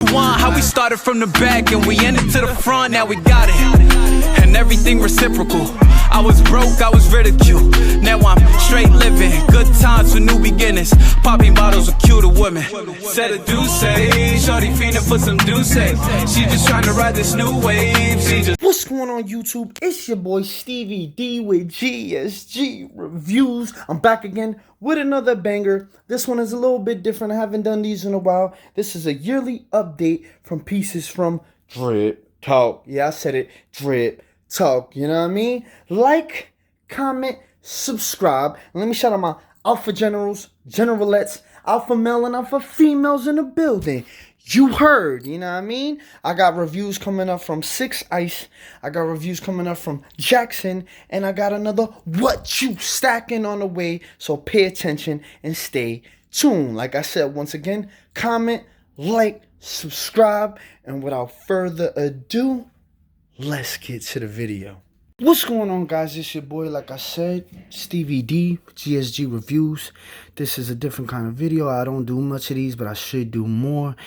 rewind how we started from the back and we ended to the front. Now we got it, and everything reciprocal. I was broke, I was ridiculed. Now I'm straight living, good times for new beginnings. Popping bottles with cuter women. Said a deuce, shorty feeding for some deuce. She just trying to ride this new wave. She just... What's going on, YouTube? It's your boy Stevie D with GSG Reviews. I'm back again with another banger. This one is a little bit different. I haven't done these in a while. This is a yearly update from pieces from Drip Talk. Yeah, I said it. Drip Talk. You know what I mean? Like, comment, subscribe. And let me shout out my alpha generals, generalettes, alpha male and alpha females in the building. You heard, you know what I mean? I got reviews coming up from 6 Ice. I got reviews coming up from Jackson. And I got another What You stacking on the way. So pay attention and stay tuned. Like I said, once again, comment, like, subscribe. And without further ado, let's get to the video. What's going on, guys? It's your boy, like I said, Stevie D, GSG Reviews. This is a different kind of video. I don't do much of these, but I should do more.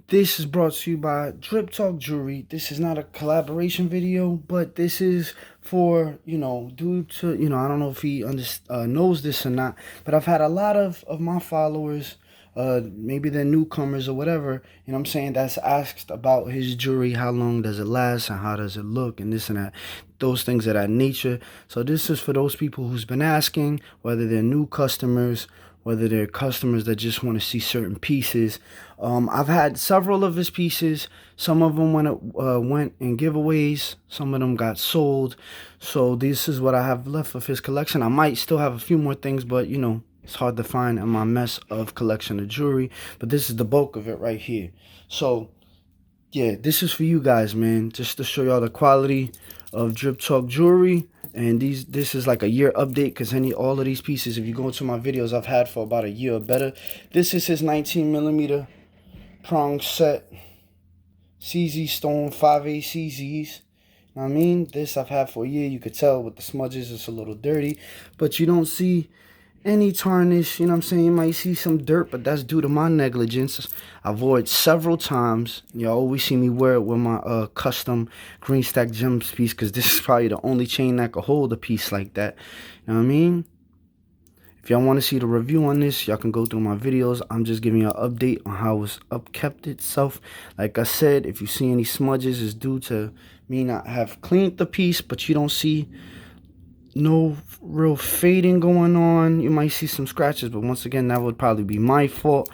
This is brought to you by Drip Talk Jewelry. This is not a collaboration video, but this is for, due to, I don't know if he knows this or not, but I've had a lot of my followers, maybe they're newcomers or whatever, you know what I'm saying, that's asked about his jewelry, how long does it last and how does it look and this and that, those things of that nature. So this is for those people who's been asking, whether they're new customers, whether they're customers that just want to see certain pieces. I've had several of his pieces. Some of them went in giveaways. Some of them got sold. So this is what I have left of his collection. I might still have a few more things, but it's hard to find in my mess of collection of jewelry. But this is the bulk of it right here. So, yeah, this is for you guys, man. Just to show y'all the quality of Drip Talk Jewelry. And this is like a year update because all of these pieces, if you go into my videos, I've had for about a year or better. This is his 19mm prong set. CZ Stone 5A CZs. I mean, this I've had for a year. You could tell with the smudges, it's a little dirty. But you don't see any tarnish, you know what I'm saying? You might see some dirt, but that's due to my negligence. I've wore it several times. You always see me wear it with my custom green stack gems piece because this is probably the only chain that could hold a piece like that. You know what I mean? If y'all want to see the review on this, y'all can go through my videos. I'm just giving you an update on how it's upkept itself. Like I said, if you see any smudges, it's due to me not have cleaned the piece, but you don't see no real fading going on. You might see some scratches, but once again, that would probably be my fault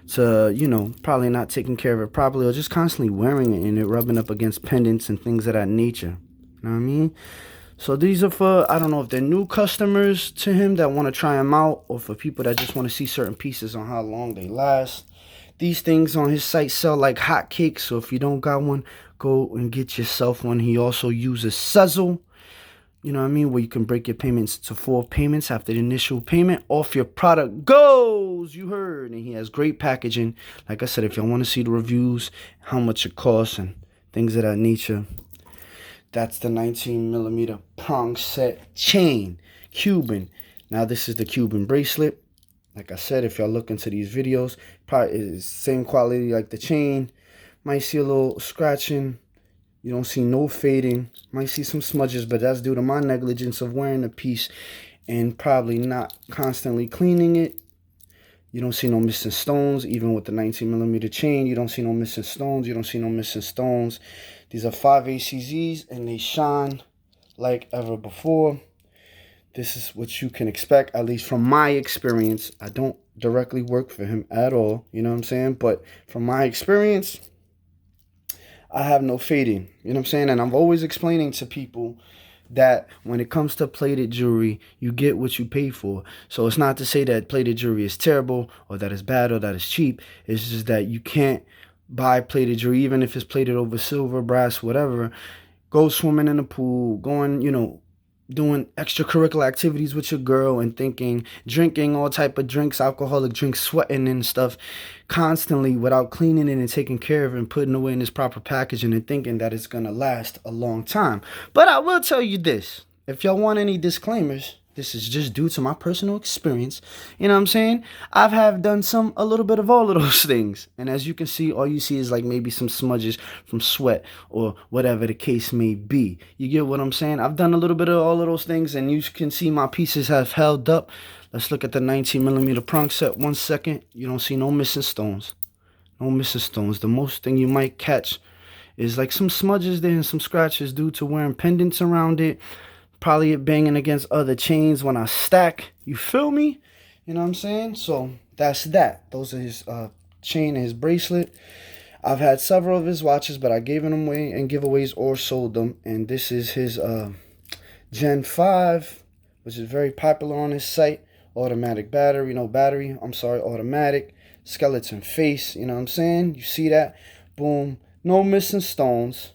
to, probably not taking care of it properly or just constantly wearing it and it rubbing up against pendants and things of that nature. You know what I mean? So these are for, I don't know if they're new customers to him that want to try them out or for people that just want to see certain pieces on how long they last. These things on his site sell like hotcakes, so if you don't got one, go and get yourself one. He also uses Sezzle. You know what I mean? Where you can break your payments to 4 payments after the initial payment. Off your product goes. You heard. And he has great packaging. Like I said, if y'all want to see the reviews, how much it costs and things of that nature. That's the 19mm prong set chain. Cuban. Now this is the Cuban bracelet. Like I said, if y'all look into these videos, probably is same quality like the chain. Might see a little scratching. You don't see no fading. Might see some smudges, but that's due to my negligence of wearing the piece and probably not constantly cleaning it. You don't see no missing stones. Even with the 19mm chain, you don't see no missing stones. You don't see no missing stones. These are 5A CZs, and they shine like ever before. This is what you can expect, at least from my experience. I don't directly work for him at all, you know what I'm saying? But from my experience, I have no fading, you know what I'm saying? And I'm always explaining to people that when it comes to plated jewelry, you get what you pay for. So it's not to say that plated jewelry is terrible or that it's bad or that it's cheap. It's just that you can't buy plated jewelry, even if it's plated over silver, brass, whatever. Go swimming in the pool, going, doing extracurricular activities with your girl and drinking all type of drinks, alcoholic drinks, sweating and stuff constantly without cleaning it and taking care of it and putting it away in its proper packaging and thinking that it's going to last a long time. But I will tell you this. If y'all want any disclaimers, This is just due to my personal experience. You know what I'm saying? Have done a little bit of all of those things. And as you can see, all you see is like maybe some smudges from sweat or whatever the case may be. You get what I'm saying? I've done a little bit of all of those things, and you can see my pieces have held up. Let's look at the 19mm prong set 1 second. You don't see no missing stones. No missing stones. The most thing you might catch is like some smudges there and some scratches due to wearing pendants around it. Probably it banging against other chains when I stack. You feel me? You know what I'm saying? So that's that. Those are his chain and his bracelet. I've had several of his watches, but I gave them away in giveaways or sold them. And this is his Gen 5, which is very popular on his site. Automatic battery, automatic. Skeleton face, you know what I'm saying? You see that? Boom. No missing stones.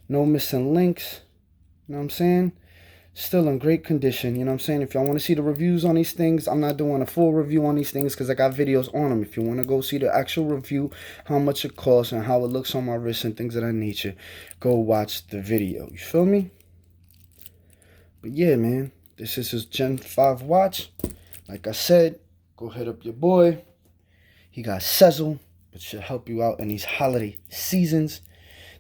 No missing links. You know what I'm saying? Still in great condition. You know what I'm saying? If y'all want to see the reviews on these things, I'm not doing a full review on these things because I got videos on them. If you want to go see the actual review, how much it costs and how it looks on my wrist and things of that nature, go watch the video. You feel me? But yeah, man. This is his Gen 5 watch. Like I said, go hit up your boy. He got Sezzle, which should help you out in these holiday seasons.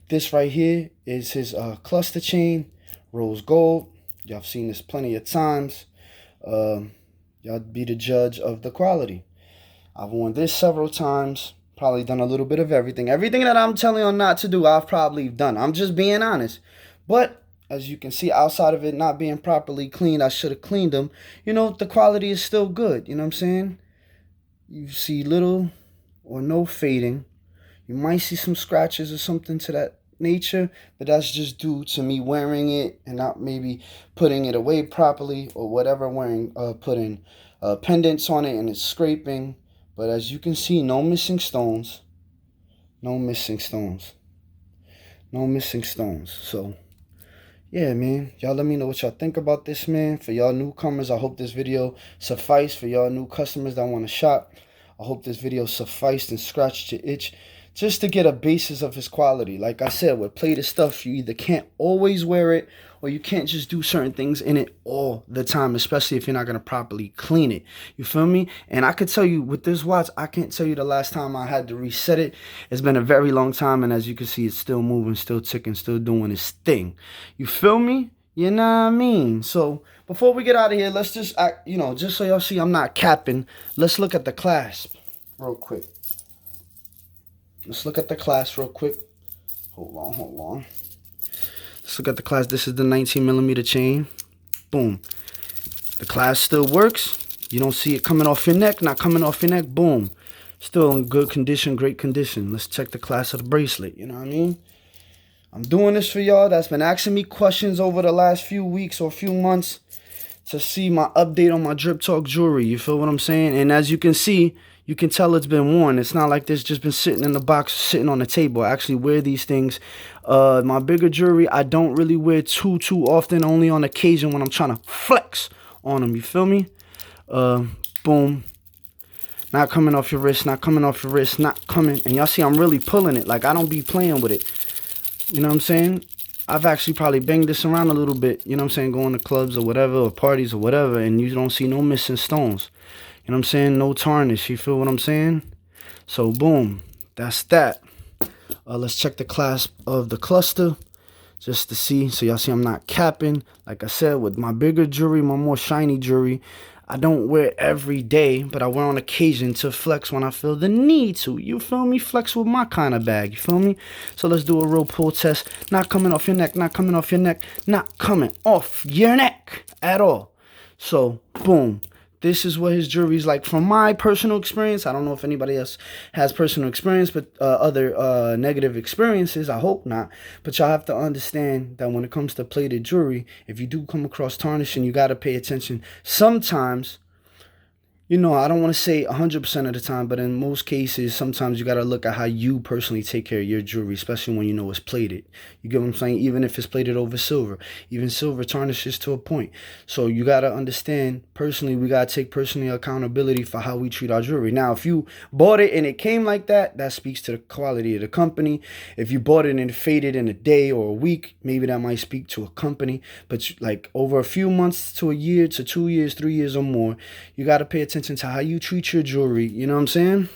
This right here is his cluster chain, rose gold. Y'all have seen this plenty of times. Y'all be the judge of the quality. I've worn this several times. Probably done a little bit of everything. Everything that I'm telling you not to do, I've probably done. I'm just being honest. But as you can see, outside of it not being properly cleaned, I should have cleaned them. You know, the quality is still good. You know what I'm saying? You see little or no fading. You might see some scratches or something to that nature, but that's just due to me wearing it and not maybe putting it away properly or whatever, putting pendants on it and it's scraping. But as you can see, no missing stones. No missing stones. No missing stones. So yeah, man, y'all let me know what y'all think about this, man. For y'all newcomers, I hope this video sufficed. For y'all new customers that want to shop, I hope this video sufficed and scratched your itch just to get a basis of his quality. Like I said, with plated stuff, you either can't always wear it or you can't just do certain things in it all the time, especially if you're not going to properly clean it. You feel me? And I could tell you with this watch, I can't tell you the last time I had to reset it. It's been a very long time, and as you can see, it's still moving, still ticking, still doing its thing. You feel me? You know what I mean? So before we get out of here, let's just act, just so y'all see I'm not capping, let's look at the clasp real quick. Let's look at the clasp real quick. Hold on. Let's look at the clasp. This is the 19mm chain. Boom. The clasp still works. You don't see it coming off your neck, not coming off your neck. Boom. Still in good condition, great condition. Let's check the clasp of the bracelet. You know what I mean? I'm doing this for y'all that's been asking me questions over the last few weeks or few months to see my update on my Drip Talk jewelry. You feel what I'm saying? And as you can see, you can tell it's been worn. It's not like this just been sitting in the box, sitting on the table. I actually wear these things. My bigger jewelry, I don't really wear too often, only on occasion when I'm trying to flex on them. You feel me? Boom. Not coming off your wrist, not coming off your wrist, not coming. And y'all see I'm really pulling it. Like, I don't be playing with it. You know what I'm saying? I've actually probably banged this around a little bit, you know what I'm saying, going to clubs or whatever, or parties or whatever, and you don't see no missing stones. You know what I'm saying? No tarnish. You feel what I'm saying? So, boom. That's that. Let's check the clasp of the cluster just to see. So, y'all see I'm not capping. Like I said, with my bigger jewelry, my more shiny jewelry, I don't wear every day, but I wear on occasion to flex when I feel the need to. You feel me? Flex with my kind of bag. You feel me? So, let's do a real pull test. Not coming off your neck. Not coming off your neck. Not coming off your neck at all. So, boom. This is what his jewelry is like from my personal experience. I don't know if anybody else has personal experience, but other negative experiences. I hope not. But y'all have to understand that when it comes to plated jewelry, if you do come across tarnishing, you got to pay attention. Sometimes you know, I don't want to say 100% of the time, but in most cases, sometimes you got to look at how you personally take care of your jewelry, especially when you know it's plated. You get what I'm saying? Even if it's plated over silver. Even silver tarnishes to a point. So you got to understand, personally, we got to take personal accountability for how we treat our jewelry. Now, if you bought it and it came like that, that speaks to the quality of the company. If you bought it and it faded in a day or a week, maybe that might speak to a company. But like over a few months to a year to 2 years, 3 years or more, you got to pay attention to how you treat your jewelry, you know what I'm saying?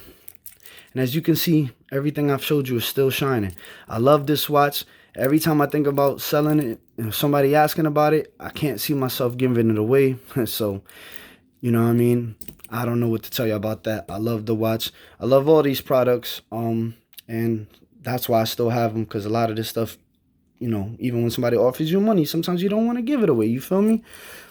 And as you can see, everything I've showed you is still shining. I love this watch. Every time I think about selling it, if somebody asking about it, I can't see myself giving it away. So, you know what I mean? I don't know what to tell you about that. I love the watch. I love all these products. And that's why I still have them, because a lot of this stuff, you know, even when somebody offers you money, sometimes you don't want to give it away. You feel me?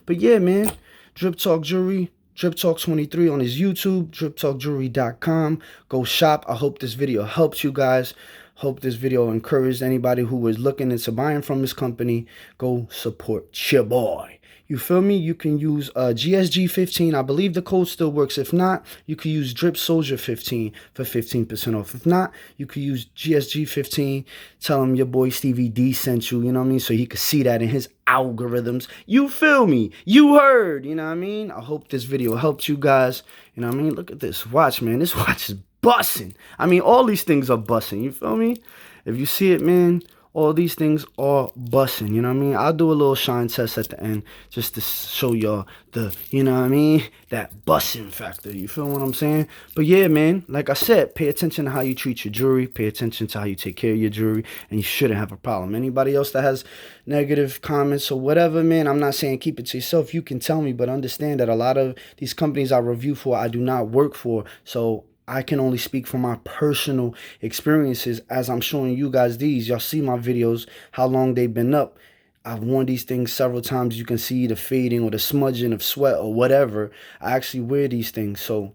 But yeah, man, Drip Talk Jewelry, Drip Talk 23 on his YouTube, driptalkjewelry.com. Go shop. I hope this video helps you guys. Hope this video encouraged anybody who was looking into buying from this company. Go support your boy. You feel me? You can use GSG15. I believe the code still works. If not, you could use Drip Soldier 15 for 15% off. If not, you could use GSG15. Tell him your boy Stevie D sent you, you know what I mean? So he could see that in his algorithms. You feel me? You heard, you know what I mean? I hope this video helped you guys. You know what I mean? Look at this watch, man. This watch is busting. I mean, all these things are busting. You feel me? If you see it, man, all these things are busting, you know what I mean? I'll do a little shine test at the end just to show y'all the, you know what I mean, that busting factor. You feel what I'm saying? But yeah, man, like I said, pay attention to how you treat your jewelry. Pay attention to how you take care of your jewelry, and you shouldn't have a problem. Anybody else that has negative comments or whatever, man, I'm not saying keep it to yourself. You can tell me, but understand that a lot of these companies I review for, I do not work for. So I can only speak from my personal experiences as I'm showing you guys these. Y'all see my videos, how long they've been up. I've worn these things several times. You can see the fading or the smudging of sweat or whatever. I actually wear these things. So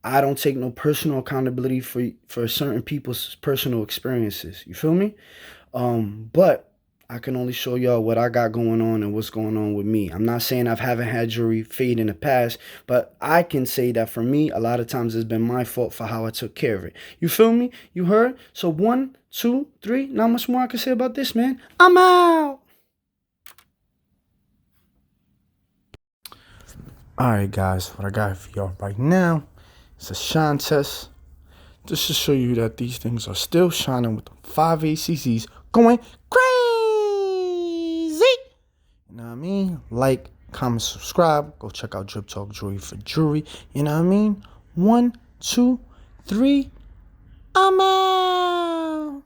I don't take no personal accountability for certain people's personal experiences. You feel me? But I can only show y'all what I got going on and what's going on with me. I'm not saying I haven't had jewelry fade in the past, but I can say that for me, a lot of times it's been my fault for how I took care of it. You feel me? You heard? So 1, 2, 3, not much more I can say about this, man. I'm out. Alright, guys, what I got for y'all right now is a shine test. Just to show you that these things are still shining with the 5 ACCs going crazy. You know what I mean? Like, comment, subscribe. Go check out Drip Talk Jewelry for jewelry. You know what I mean? 1, 2, 3. I'm out.